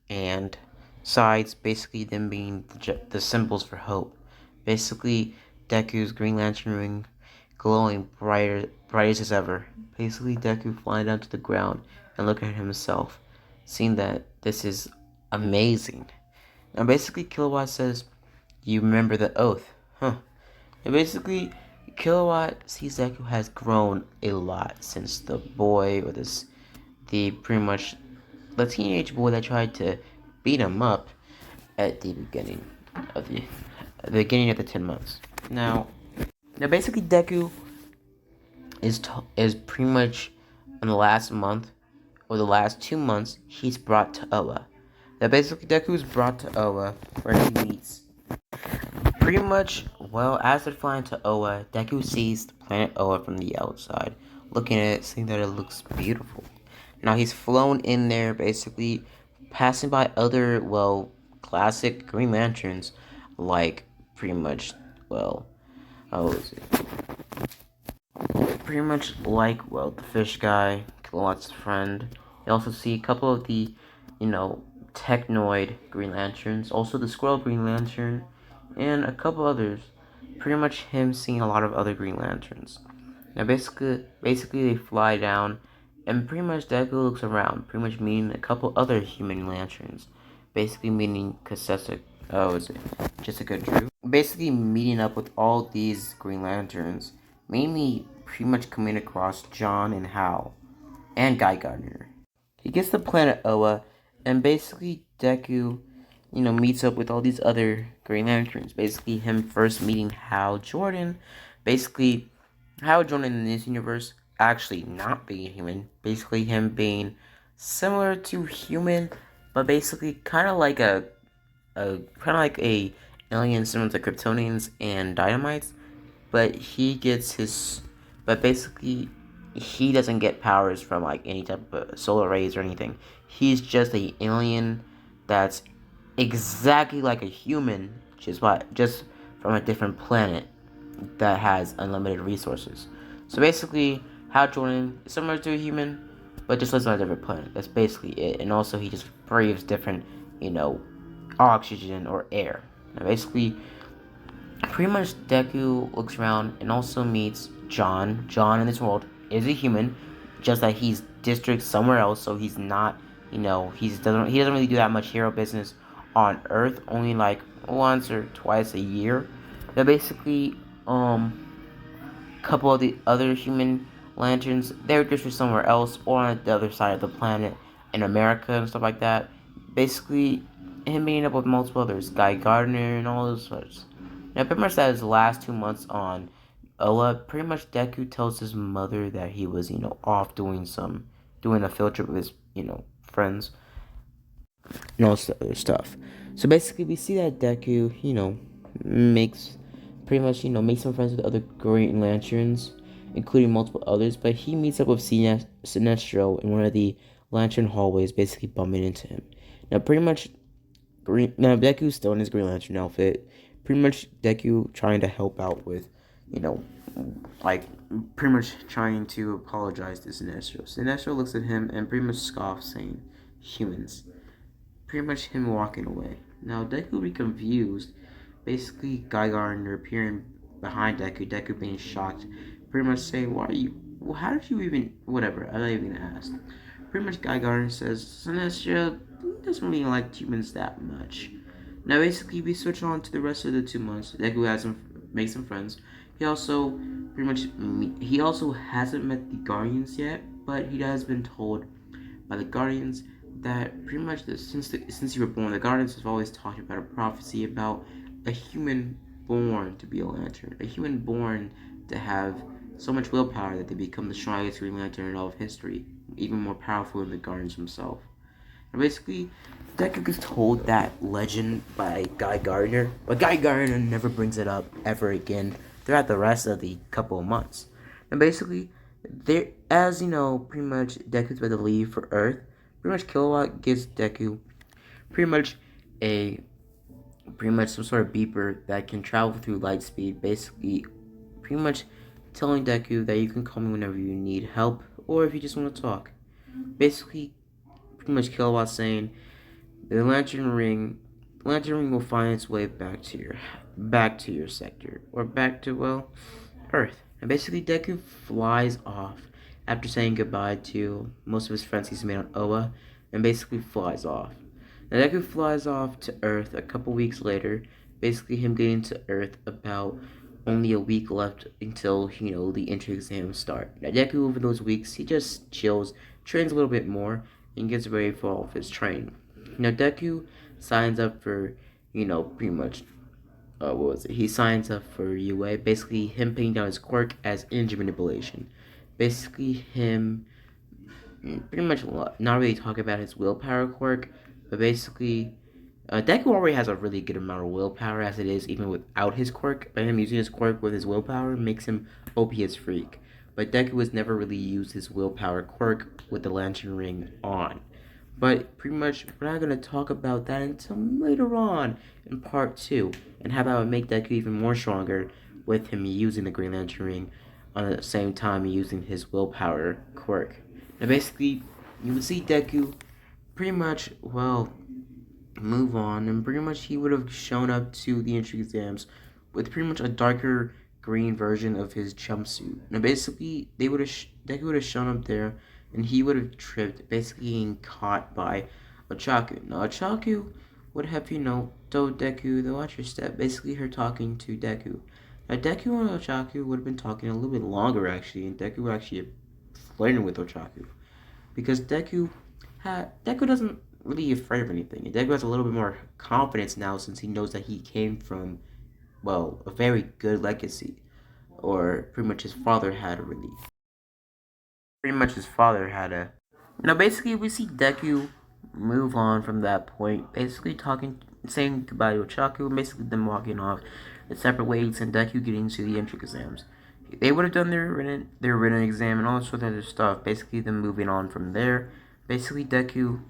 and sides, basically them being the symbols for hope. Basically, Deku's Green Lantern ring glowing brightest as ever. Basically, Deku flying down to the ground and looking at himself, seeing that this is amazing. Now, basically, Kilowatt says, you remember the oath, huh? And basically, Kilowatt sees Deku has grown a lot since the boy, or the teenage boy that tried to beat him up at the beginning of the 10 months. Now basically Deku is pretty much in the last month, or the last 2 months, he's brought to Oa. Now basically Deku is brought to Oa, where he meets pretty much, as they're flying to Oa, Deku sees the planet Oa from the outside, looking at it, seeing that it looks beautiful. Now he's flown in there, basically passing by other, classic Green Lanterns, like pretty much, how is it? Pretty much like, the fish guy, Kilowatt's friend. You also see a couple of the, Technoid Green Lanterns, also the Squirrel Green Lantern, and a couple others. Pretty much him seeing a lot of other Green Lanterns. Now basically they fly down, and pretty much Deku looks around, pretty much meeting a couple other human lanterns. Basically meeting Jessica Drew? Basically meeting up with all these Green Lanterns, mainly pretty much coming across John and Hal, and Guy Gardner. He gets to planet Oa, and basically Deku, meets up with all these other Green Lanterns. Basically him first meeting Hal Jordan. Basically, Hal Jordan in this universe actually not being human. Basically him being similar to human, but basically kind of like a kind of like a alien similar to Kryptonians and Dynamites, but he gets his, but basically he doesn't get powers from like any type of solar rays or anything. He's just a alien that's exactly like a human, just from a different planet that has unlimited resources. So basically, Hal Jordan is similar to a human, but just lives on a different planet. That's basically it. And also, he just breathes different, you know, oxygen or air. Now, basically, pretty much Deku looks around and also meets John. John in this world is a human, just that he's district somewhere else, so he's not, he doesn't really do that much hero business on Earth, only like once or twice a year. But basically, a couple of the other human lanterns, they're just for somewhere else or on the other side of the planet in America and stuff like that. Basically, him meeting up with multiple others, Guy Gardner and all those sorts. Now, pretty much that his last 2 months on Oa, pretty much Deku tells his mother that he was, off doing a field trip with his, friends and all this other stuff. So basically, we see that Deku, makes pretty much, makes some friends with other Green Lanterns, including multiple others. But he meets up with Sinestro in one of the Lantern hallways, basically bumping into him. Now, pretty much, Deku's still in his Green Lantern outfit. Pretty much, Deku trying to help out with, you know, like pretty much trying to apologize to Sinestro. Sinestro looks at him and pretty much scoffs, saying, "Humans." Pretty much him walking away. Now Deku will be confused. Basically, Guy Gardner appearing behind Deku, Deku being shocked, pretty much saying, "Why are you? Well, how did you even? Whatever. I'm not even gonna ask." Pretty much, Guy Gardner says, "Sinestro doesn't really like humans that much." Now, basically, we switch on to the rest of the 2 months. Deku has makes some friends. He also he also hasn't met the Guardians yet, but he has been told by the Guardians that pretty much since you were born, the Guardians have always talked about a prophecy about a human born to be a Lantern, a human born to have so much willpower that they become the strongest Green Lantern in all of history, even more powerful than the Guardians himself. And basically, Deku gets told that legend by Guy Gardner, but Guy Gardner never brings it up ever again throughout the rest of the couple of months. And basically, there, as pretty much Deku's about to leave for Earth. Pretty much Kilowatt gives Deku pretty much a some sort of beeper that can travel through light speed. Basically, pretty much telling Deku that you can call me whenever you need help or if you just want to talk. Basically, pretty much Kilowatt saying the Lantern Ring will find its way back to your sector or back to Earth. And basically, Deku flies off after saying goodbye to most of his friends he's made on Oa, and basically flies off. Now, Deku flies off to Earth a couple weeks later, basically him getting to Earth about only a week left until, the entry exams start. Now, Deku, over those weeks, he just chills, trains a little bit more, and gets ready for all of his training. Now, Deku signs up for, pretty much what was it? He signs up for UA. Basically, him putting down his quirk as energy manipulation. Basically, him pretty much not really talking about his willpower quirk, but basically, Deku already has a really good amount of willpower as it is, even without his quirk. But him using his quirk with his willpower makes him OP as freak. But Deku has never really used his willpower quirk with the Lantern Ring on. But pretty much, we're not going to talk about that until later on in part 2. And how about make Deku even more stronger with him using the Green Lantern Ring on the same time using his willpower quirk. Now basically, you would see Deku pretty much, move on. And pretty much he would have shown up to the entry exams with pretty much a darker green version of his jumpsuit. Now basically, Deku would have shown up there and he would have tripped, basically getting caught by Ochaku. Now, Ochaku would have, told Deku to watch your step, basically her talking to Deku. Now, Deku and Ochaku would have been talking a little bit longer, actually, and Deku actually flirting with Ochaku. Because Deku doesn't really afraid of anything, and Deku has a little bit more confidence now since he knows that he came from, a very good legacy. Or pretty much his father had a really pretty much his father had a. Basically, we see Deku move on from that point, basically talking saying goodbye to Ochaku, and basically them walking off in separate ways, and Deku getting to the entrance exams. They would have done their written exam and all sorts of other stuff. Basically, them moving on from there. Basically, Deku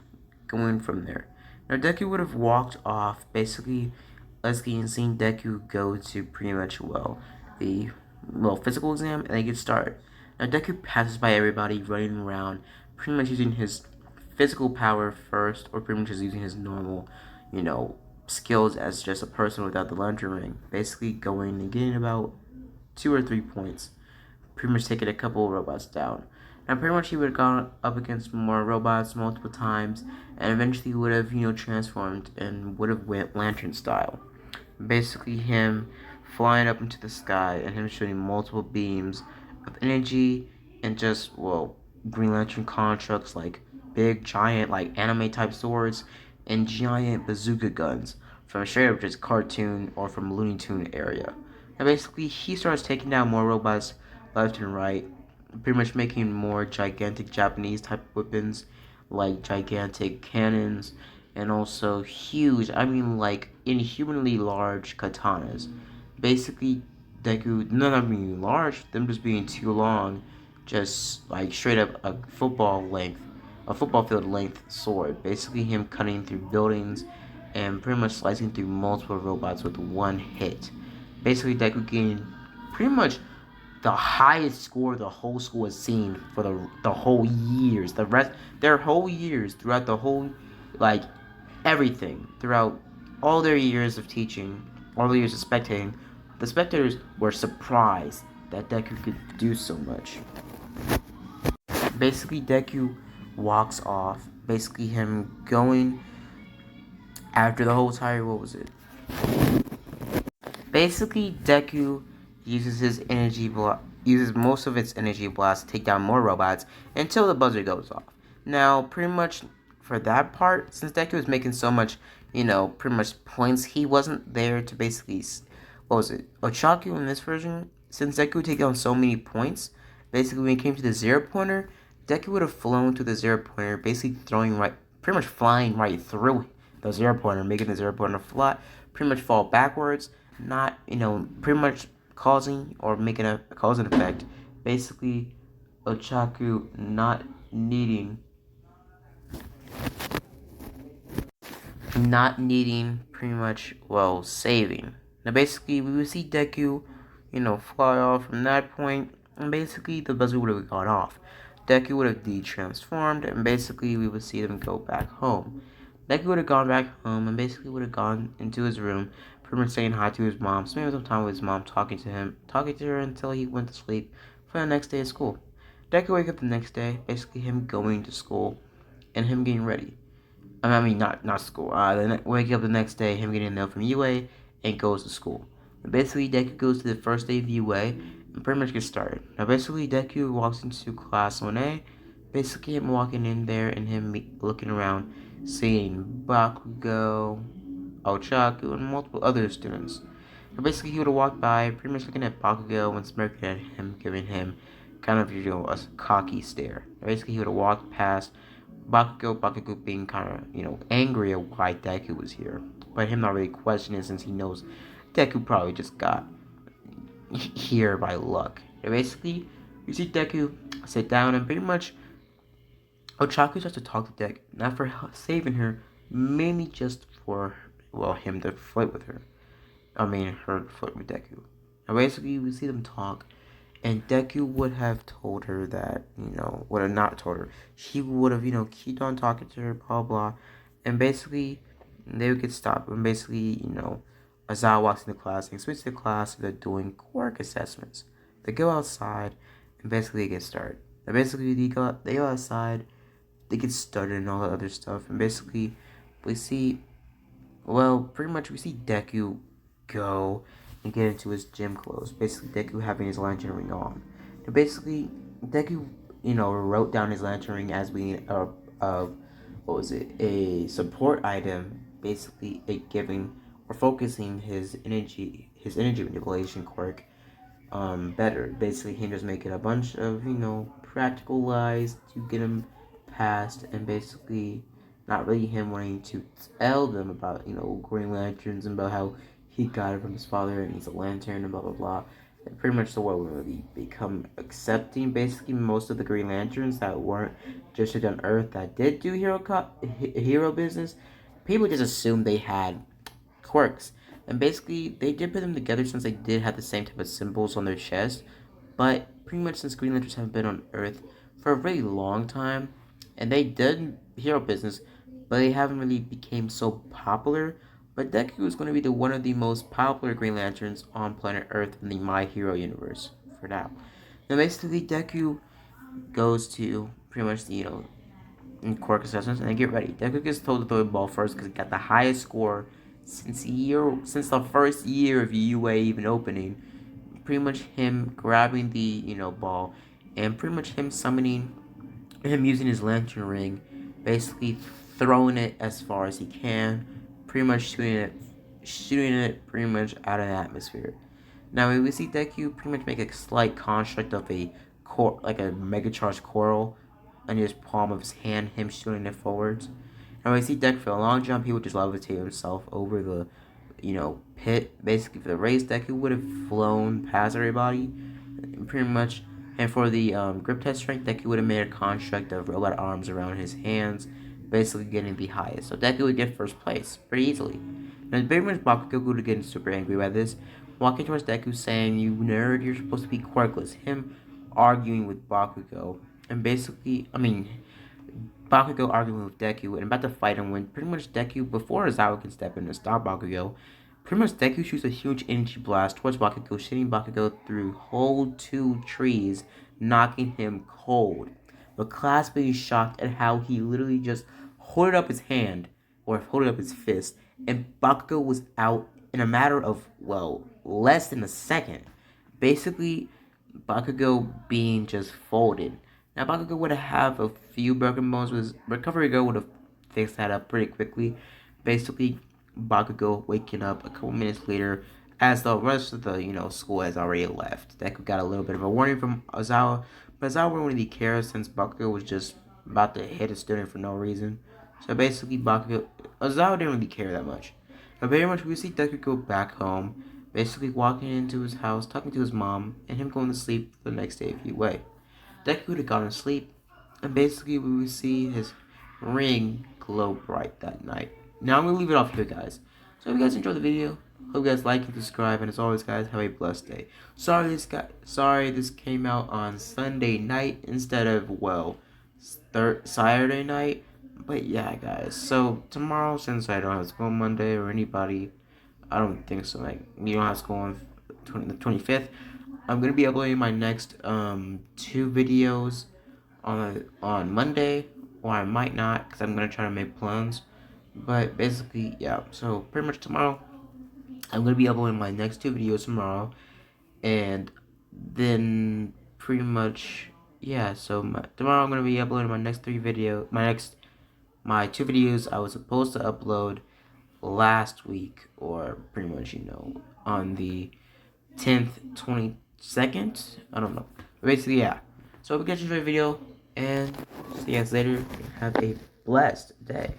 going from there. Now, Deku would have walked off. Basically, us getting seeing Deku go to pretty much the physical exam, and they get started. Now, Deku passes by everybody running around, pretty much using his physical power first, or pretty much just using his normal, you know, skills as just a person without the lantern ring. Basically, going and getting about 2 or 3 points, pretty much taking a couple of robots down. Now, pretty much he would have gone up against more robots multiple times, and eventually would have, transformed and would have went lantern style. Basically, him flying up into the sky and him shooting multiple beams of energy and just, Green Lantern constructs like big, giant, like anime type swords and giant bazooka guns from straight up just cartoon or from Looney Tune area. And basically, he starts taking down more robots left and right, pretty much making more gigantic Japanese type weapons like gigantic cannons and also huge, I mean, like inhumanly large katanas. Basically, Deku, none of them being large, them just being too long, just like straight up a football field length sword. Basically, him cutting through buildings and pretty much slicing through multiple robots with one hit. Basically, Deku getting pretty much the highest score the whole school has seen for the whole years. Their whole years throughout the whole, like, everything throughout all their years of teaching, all the years of spectating. The spectators were surprised that Deku could do so much. Basically, Deku walks off. Basically, him going after the whole entire, what was it? Basically, Deku uses most of its energy blast to take down more robots until the buzzer goes off. Now, pretty much for that part, since Deku was making so much, pretty much points, he wasn't there to basically, what was it? Ochaku in this version, since Deku would take down so many points, basically when it came to the zero pointer, Deku would have flown to the zero pointer, basically pretty much flying right through the zero pointer, making the zero pointer fly, pretty much fall backwards, not, pretty much causing or making a cause and effect. Basically, Ochaku needing not needing pretty much, saving. Now basically we would see Deku, fly off from that point, and basically the buzzer would have gone off. Deku would have de-transformed, and basically we would see them go back home. Deku would have gone back home and basically would have gone into his room, pretty much saying hi to his mom, spending some time with his mom, talking to her until he went to sleep for the next day of school. Deku wake up the next day, basically him going to school and him getting ready. I mean, not school. Waking up the next day, him getting a note from UA and goes to school. And basically, Deku goes to the first day of UA and pretty much gets started. Now, basically, Deku walks into class 1A. Basically, him walking in there and him looking around, seeing Bakugo, Ochaku, and multiple other students. And basically, he would have walked by, pretty much looking at Bakugo and smirking at him, giving him kind of, a cocky stare. Basically, he would have walked past Bakugo being kind of, angry at why Deku was here. But him not really questioning it since he knows Deku probably just got here by luck. And basically, you see Deku sit down and pretty much Ochaku starts to talk to Deku, not for saving her, mainly just for, him to flirt with her. I mean, her to flirt with Deku. And basically, we see them talk, and Deku would have told her that, would have not told her. He would have, kept on talking to her, blah, blah. And basically, they would get stopped. And basically, Azawa walks into class and switches to class. They're doing quirk assessments. They go outside, and basically they get started. And basically, they go outside, they get started and all that other stuff. And basically, we see, pretty much we see Deku go and get into his gym clothes. Basically, Deku having his lantern ring on. And basically, Deku, wrote down his lantern ring as being a support item. Basically, it giving or focusing his energy manipulation quirk, better. Basically, him just making a bunch of, practical lies to get him past, and basically not really him wanting to tell them about, Green Lanterns and about how he got it from his father and he's a lantern and blah blah blah. And pretty much the world will really become accepting basically most of the Green Lanterns that weren't just on Earth that did do hero business. People just assumed they had quirks. And basically, they did put them together since they did have the same type of symbols on their chest. But pretty much since Green Lanterns have been on Earth for a really long time, and they did hero business, but they haven't really became so popular. But Deku is going to be one of the most popular Green Lanterns on planet Earth in the My Hero universe for now. Now, basically, Deku goes to pretty much the in quirk assessments, and get ready. Deku gets told to throw the ball first because he got the highest score since the first year of UA even opening. Pretty much him grabbing the ball, and pretty much him summoning, him using his lantern ring, basically throwing it as far as he can, pretty much shooting it pretty much out of the atmosphere. Now we see Deku pretty much make a slight construct of like a mega charged coral on his palm of his hand, him shooting it forwards. And we see Deku for a long jump, he would just levitate himself over the, pit. Basically, for the race, Deku would have flown past everybody, pretty much. And for the grip test strength, Deku would have made a construct of robot arms around his hands, basically getting the highest. So Deku would get first place pretty easily. Now, very much Bakugo would have getting super angry by this, walking towards Deku saying, "You nerd, you're supposed to be quirkless." Him arguing with Bakugo, and basically, Bakugo arguing with Deku and about to fight him when pretty much Deku, before Aizawa can step in and stop Bakugo, pretty much Deku shoots a huge energy blast towards Bakugo, sending Bakugo through whole two trees, knocking him cold. But class being shocked at how he literally just holded up his hand, or holded up his fist, and Bakugo was out in a matter of, well, less than a second. Basically, Bakugo being just folded. Now Bakugo would have a few broken bones, with Recovery Girl would have fixed that up pretty quickly. Basically, Bakugo waking up a couple minutes later as the rest of the, school has already left. Deku got a little bit of a warning from Aizawa, but Aizawa wouldn't really care since Bakugo was just about to hit a student for no reason. So basically, Aizawa didn't really care that much. But very much we see Deku go back home, basically walking into his house, talking to his mom, and him going to sleep the next day if he way. Deku would have gone to sleep, and basically we would see his ring glow bright that night. Now I'm going to leave it off here, guys. So if you guys enjoyed the video, hope you guys like and subscribe, and as always, guys, have a blessed day. Sorry this came out on Sunday night instead of, well, Saturday night. But yeah, guys, so tomorrow, since I don't have school on Monday, or anybody, I don't think so, like, you don't have school on the 25th, I'm going to be uploading my next 2 videos on Monday, or I might not, because I'm going to try to make plans. But basically, yeah, so pretty much tomorrow, I'm going to be uploading my next 2 videos tomorrow, and then pretty much, yeah, so tomorrow I'm going to be uploading my next 2 videos I was supposed to upload last week, or pretty much, on the 10th, 22nd, I don't know, but basically, yeah. So hope you guys enjoyed the video, and see you guys later. Have a blessed day.